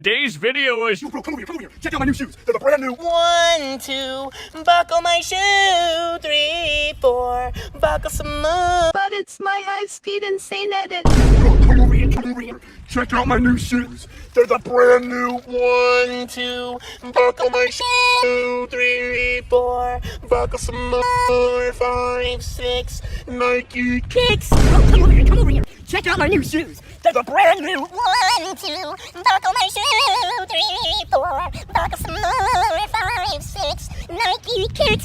Today's video is... Yo, bro, come over here. Check out my new shoes. They're the brand new... 1, 2, buckle my shoe. 3, 4, buckle some more. But it's my high-speed insane edit. Bro, come over here. Check out my new shoes. They're the brand new... 1, 2, buckle my shoe. 3, 4, buckle some more. 5, 6, Nike kicks. Come over here. Check out my new shoes. They're the brand new. 1, 2, buckle my shoe. 3, 4, buckle some more. 5, 6, Nike kicks.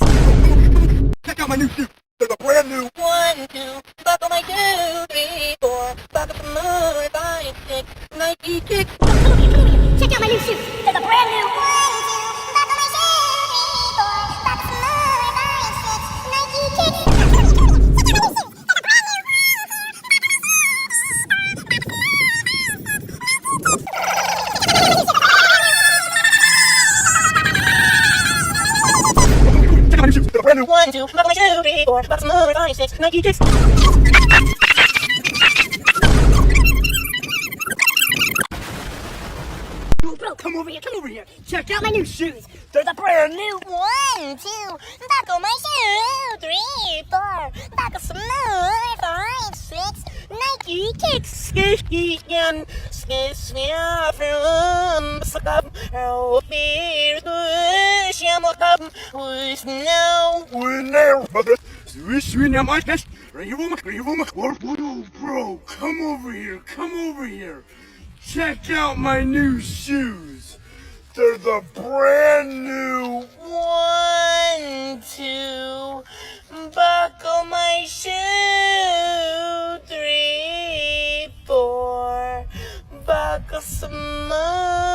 Check out my new shoes. They're the brand new... 1, 2, buckle my shoe. 3, 4, buckle some more. 5, 6, Nike kicks. Check out my new shoes. They're the brand new. 1, 2, buckle my shoe. 3, 4, buckle some more. 5, 6, Nike kicks. Check out my new shoes. They're the brand new... 1, 2, buckle my shoe. 3, 4, buckle some more. 5, 6, Nike kicks. Bro, come over here. Check out my new shoes. They're the brand new. 1, 2, buckle my shoe. 3, 4, buckle some more. 5, 6, Nike kicks. Skiskian, skisfiafrum, sakab, helpir, shamokab, who's now. Bro, come over here. Check out my new shoes. They're the brand new... 1, 2, buckle my shoe. 3, 4, buckle some more.